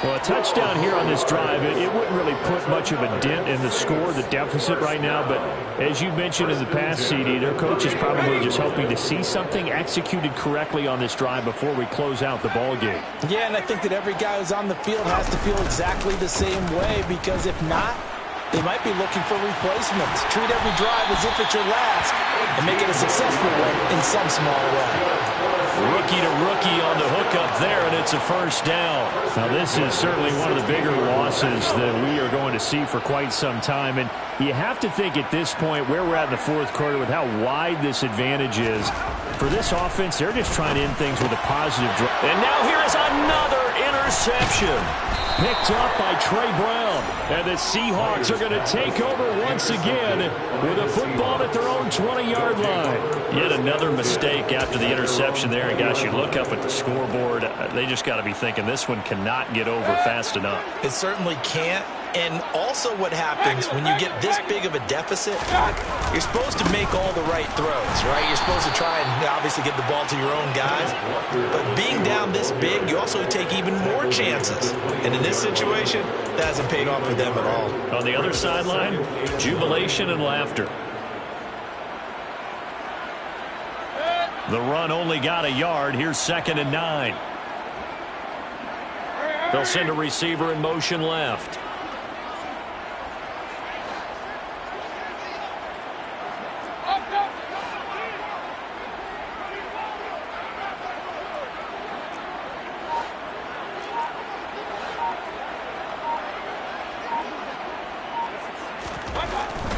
Well, a touchdown here on this drive, it wouldn't really put much of a dent in the score, the deficit right now. But as you mentioned in the past, CD, their coach is probably just hoping to see something executed correctly on this drive before we close out the ball game. Yeah, and I think that every guy who's on the field has to feel exactly the same way, because if not, they might be looking for replacements. Treat every drive as if it's your last and make it a successful one in some small way. Rookie to rookie on the hookup there, and it's a 1st down. Now, this is certainly one of the bigger losses that we are going to see for quite some time. And you have to think at this point where we're at in the 4th quarter with how wide this advantage is. For this offense, they're just trying to end things with a positive drive. And now here is another interception. picked up by Trey Brown. And the Seahawks are going to take over once again with a football at their own 20-yard line. Yet another mistake after the interception there. And, gosh, you look up at the scoreboard, they just got to be thinking this one cannot get over fast enough. It certainly can't. And also what happens when you get this big of a deficit, you're supposed to make all the right throws, right? You're supposed to try and obviously get the ball to your own guys. But being down this big, you also take even more chances. And in this situation, that hasn't paid off for them at all. On the other sideline, jubilation and laughter. The run only got a yard. Here's 2nd and 9. They'll send a receiver in motion left.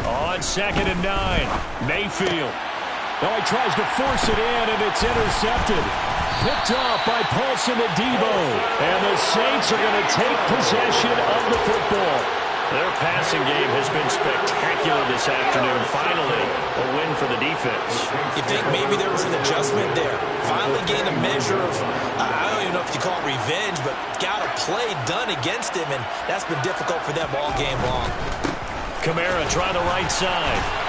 On 2nd and 9, Mayfield. Now he tries to force it in, and it's intercepted. Picked off by Paulson Adebo. And the Saints are going to take possession of the football. Their passing game has been spectacular this afternoon. Finally, a win for the defense. You think maybe there was an adjustment there. Finally gained a measure of, I don't even know if you call it revenge, but got a play done against him, and that's been difficult for them all game long. Kamara trying the right side.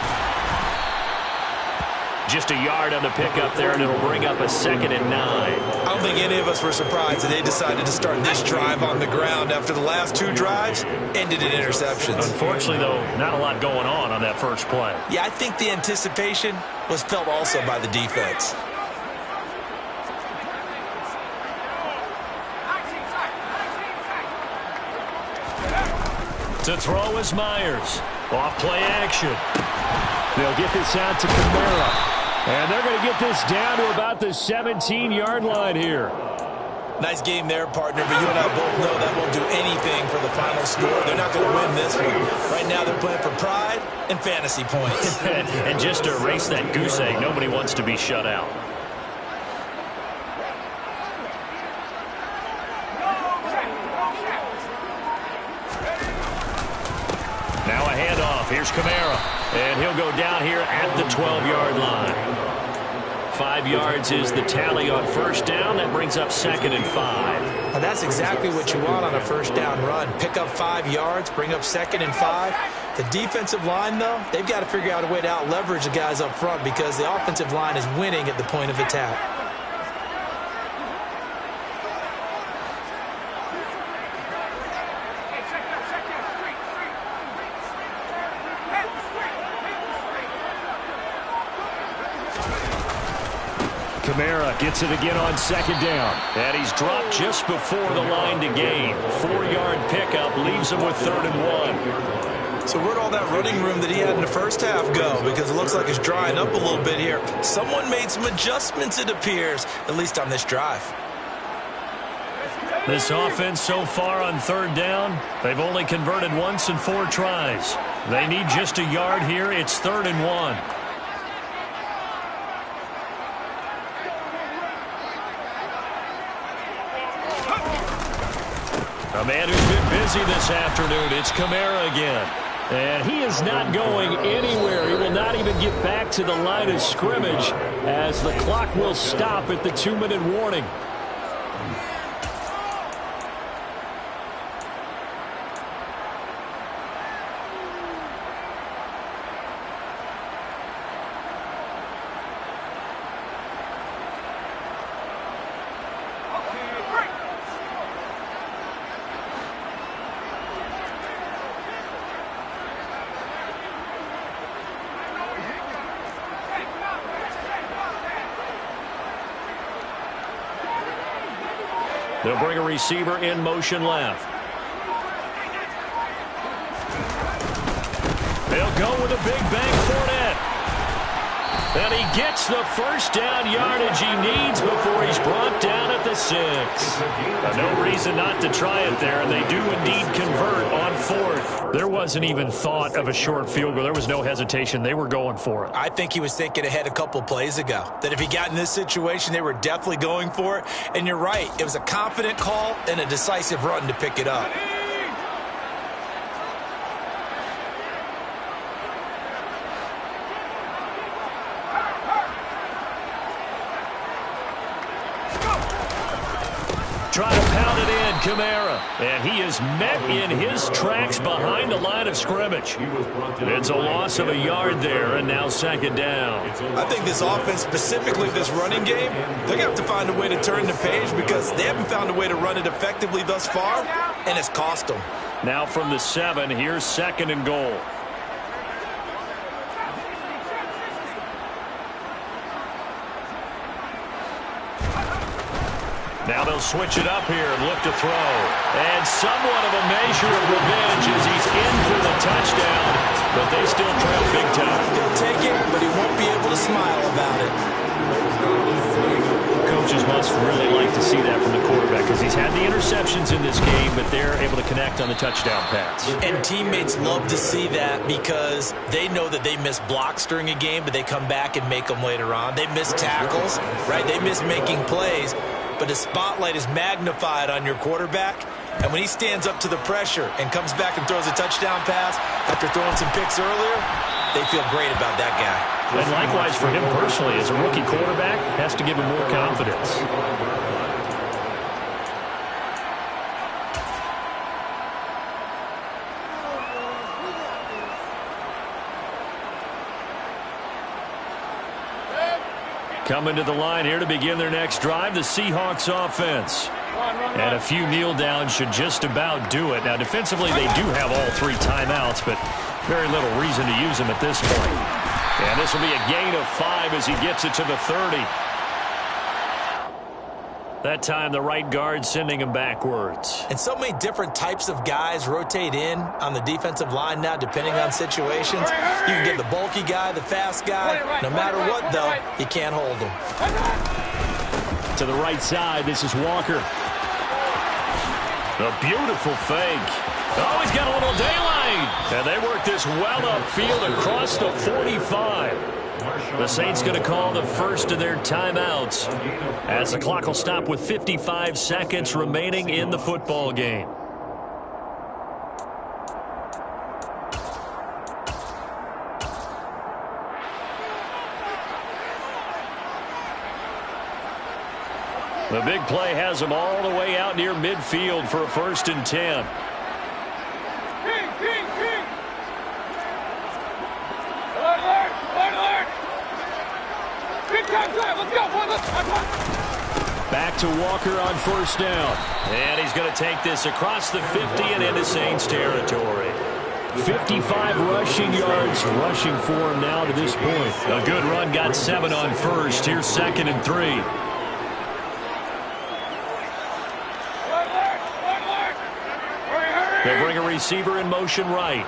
Just a yard on the pickup there, and it'll bring up a 2nd and 9. I don't think any of us were surprised that they decided to start this drive on the ground after the last 2 drives ended in interceptions. Unfortunately, though, not a lot going on that first play. Yeah, I think the anticipation was felt also by the defense. To throw is Myers. Off play action. They'll get this out to Kamara. And they're going to get this down to about the 17-yard line here. Nice game there, partner, but you and I both know that won't do anything for the final score. They're not going to win this one. Right now they're playing for pride and fantasy points. And just to erase that goose egg, nobody wants to be shut out. Now a handoff. Here's Kamara. And he'll go down here at the 12-yard line. 5 yards is the tally on first down. That brings up 2nd and 5. Now that's exactly what you want on a first down run. Pick up 5 yards, bring up 2nd and 5. The defensive line, though, they've got to figure out a way to out-leverage the guys up front because the offensive line is winning at the point of attack. Kamara gets it again on 2nd down. And he's dropped just before the line to gain. 4-yard pickup leaves him with 3rd and 1. So where'd all that running room that he had in the first half go? Because it looks like it's drying up a little bit here. Someone made some adjustments, it appears, at least on this drive. This offense so far on 3rd down, they've only converted once in 4 tries. They need just a yard here. It's 3rd and 1. A man who's been busy this afternoon, it's Kamara again. And he is not going anywhere. He will not even get back to the line of scrimmage as the clock will stop at the 2-minute warning. They'll bring a receiver in motion left. They'll go with a big bang Fournette. And he gets the first down yardage he needs before he's brought down at the 6. No reason not to try it there, and they do indeed convert on 4th. There wasn't even thought of a short field goal. There was no hesitation. They were going for it. I think he was thinking ahead a couple plays ago, that if he got in this situation, they were definitely going for it. And you're right. It was a confident call and a decisive run to pick it up. Trying to pound it in, Kamara. And he is met in his tracks behind the line of scrimmage. It's a loss of a yard there, and now second down. I think this offense, specifically this running game, they're going to have to find a way to turn the page because they haven't found a way to run it effectively thus far, and it's cost them. Now from the 7, here's second and goal. Now they'll switch it up here and look to throw. And somewhat of a measure of revenge as he's in for the touchdown, but they still trail big time. He'll take it, but he won't be able to smile about it. Coaches must really like to see that from the quarterback because he's had the interceptions in this game, but they're able to connect on the touchdown pass. And teammates love to see that because they know that they miss blocks during a game, but they come back and make them later on. They miss tackles, right? They miss making plays. But the spotlight is magnified on your quarterback. And when he stands up to the pressure and comes back and throws a touchdown pass after throwing some picks earlier, they feel great about that guy. And likewise for him personally, as a rookie quarterback, has to give him more confidence. Coming to the line here to begin their next drive, the Seahawks offense. And a few kneel downs should just about do it. Now, defensively, they do have all 3 timeouts, but very little reason to use them at this point. And this will be a gain of 5 as he gets it to the 30. That time, the right guard sending him backwards. And so many different types of guys rotate in on the defensive line now, depending on situations. You can get the bulky guy, the fast guy. No matter what, though, you can't hold him. To the right side, this is Walker. A beautiful fake. Oh, he's got a little daylight. And they work this well upfield across the 45. The Saints going to call the first of their timeouts as the clock will stop with 55 seconds remaining in the football game. The big play has them all the way out near midfield for a 1st and 10. Back to Walker on 1st down. And he's going to take this across the 50 and into Saints territory. 55 rushing yards rushing for him now to this point. A good run, got 7 on 1st. Here's 2nd and 3. They'll bring a receiver in motion right.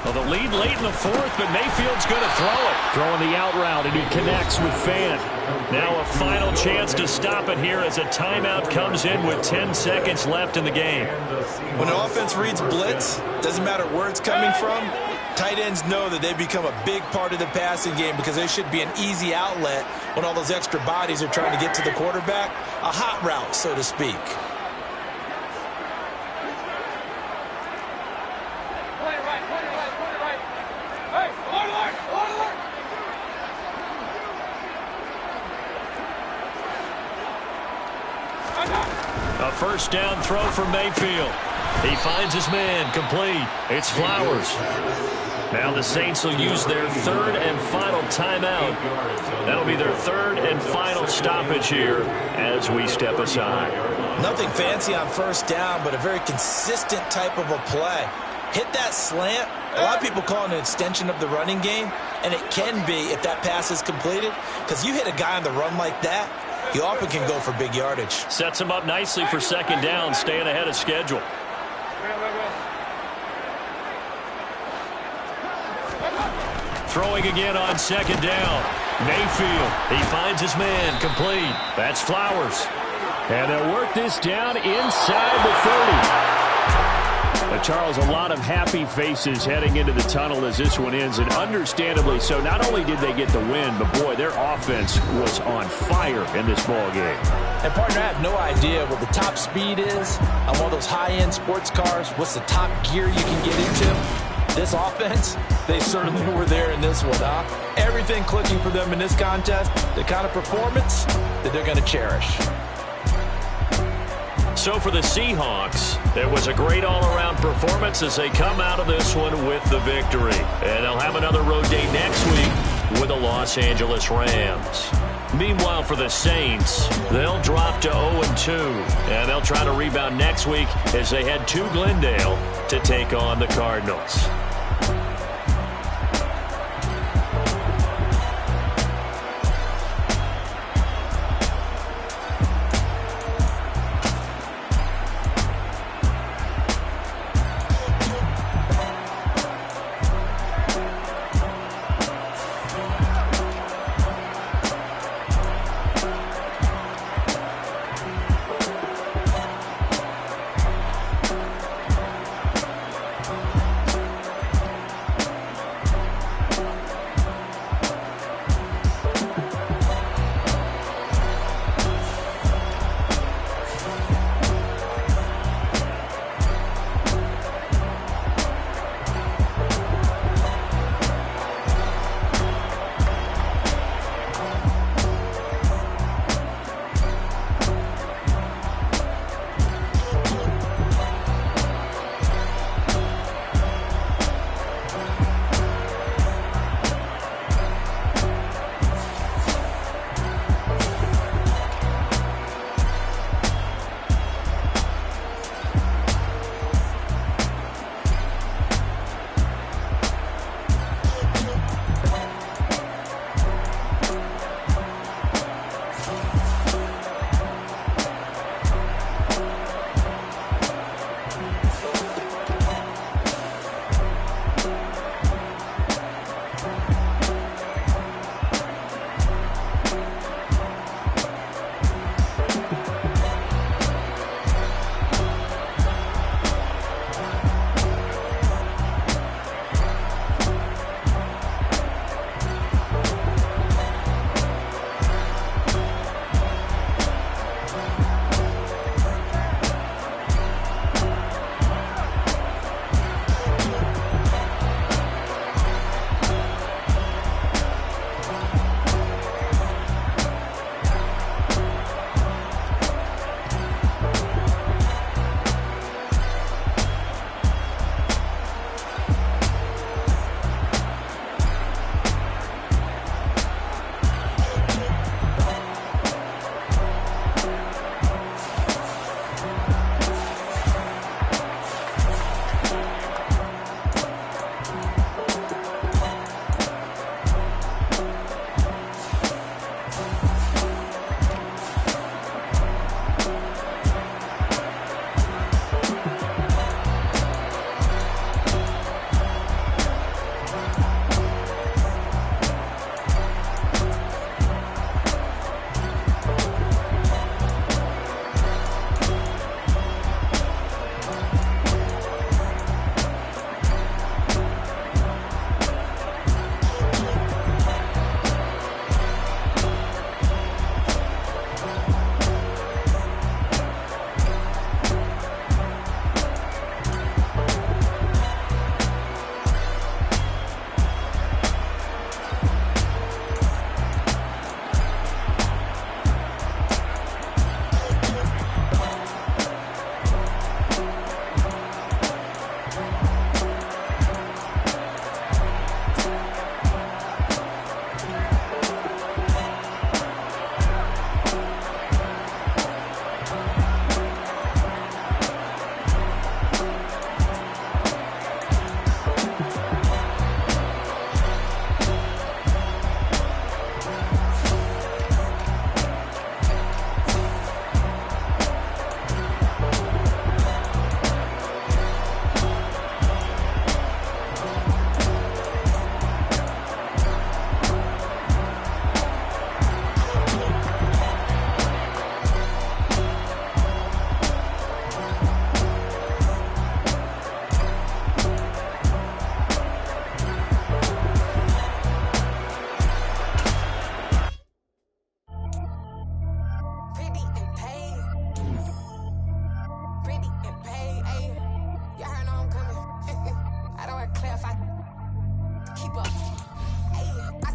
Well, the lead late in the 4th, but Mayfield's going to throw it. Throwing the out route, and he connects with Fant. Now a final chance to stop it here as a timeout comes in with 10 seconds left in the game. When an offense reads blitz, doesn't matter where it's coming from, tight ends know that they become a big part of the passing game because they should be an easy outlet when all those extra bodies are trying to get to the quarterback. A hot route, so to speak. A 1st down throw for Mayfield. He finds his man, complete. It's Flowers. Now the Saints will use their 3rd and final timeout. That'll be their 3rd and final stoppage here as we step aside. Nothing fancy on 1st down, but a very consistent type of a play. Hit that slant. A lot of people call it an extension of the running game, and it can be if that pass is completed, because you hit a guy on the run like that, you often can go for big yardage. Sets him up nicely for 2nd down, staying ahead of schedule. Throwing again on second down. Mayfield, he finds his man, complete. That's Flowers. And they'll work this down inside the 30. Charles, a lot of happy faces heading into the tunnel as this one ends, and understandably so. Not only did they get the win, but, boy, their offense was on fire in this ball game. And, partner, I have no idea what the top speed is on one of those high-end sports cars. What's the top gear you can get into? This offense, they certainly were there in this one, huh? Everything clicking for them in this contest, the kind of performance that they're going to cherish. So for the Seahawks, it was a great all-around performance as they come out of this one with the victory. And they'll have another road day next week with the Los Angeles Rams. Meanwhile, for the Saints, they'll drop to 0-2, and they'll try to rebound next week as they head to Glendale to take on the Cardinals.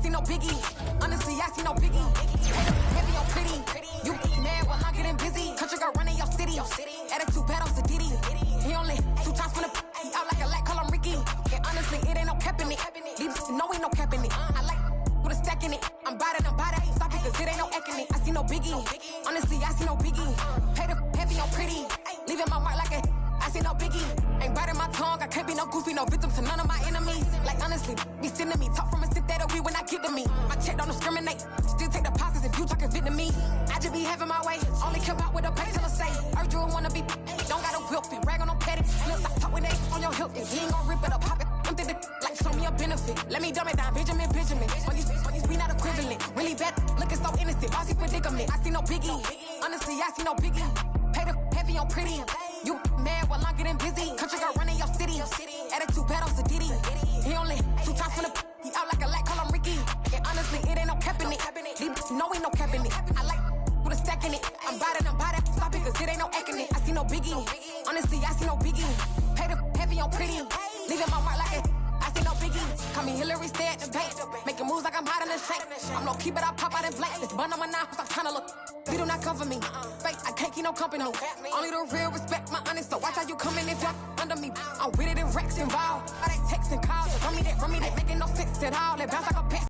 see no biggie. Honestly, I see no biggie. Heavy on pretty. You mad while I'm getting busy. Country girl running your city. Attitude bad on Diddy. He only 2 times from the he out like a light, call him Ricky. And honestly, it ain't no cap in it. These no ain't no cap in it. I like with a stack in it. I'm bad it. Stop it, cause it ain't no acting it. I see no biggie. Honestly, I see no biggie. Pay the heavy on pretty. Leaving my mark like a I see no biggie. Ain't biting my tongue. I can't be no goofy, no victim to none of my enemies. Like honestly, be sending me talk from a sit that we when I get to me. My check don't discriminate. Still take deposits if you talking Vietnamese. I just be having my way. Only come out with a pay till I say. Urge you wanna be. Don't gotta whip it. Rag on no petty. Look, I talk with they on your hip. He ain't gon' rip it up, pop it. Empty the like show me a benefit. Let me dumb it down, Benjamin. When we not equivalent. Really bad, looking so innocent. Bossy predicament. I see no biggie. Honestly, I see no biggie. Pay the heavy on pretty. You mad while I'm getting busy. Country girl running your city. Attitude bad on Diddy. He only 2 times from the he out like a light, call him Ricky. And honestly, it ain't no cap in it. These no ain't no cap in it. I like with a stack in it. I'm bad it. Stop it, cause it ain't no acting it. I see no biggie. Honestly, I see no biggie. Pay the heavy on pretty. Leaving my mark like it. I see no biggie. Call me Hillary, stay at the bank. Making moves like I'm hot in the shank. I'm no keep it, I pop out in blank. This bun on my knife, I'm tryna look. They do not come for me. Fake, I can't keep no company. Only the real respect my honest. So watch how you coming if y'all under me. I'm with it in Rex involved. All that text and calls. Run me that, making no sense at all. It bounce like a pet.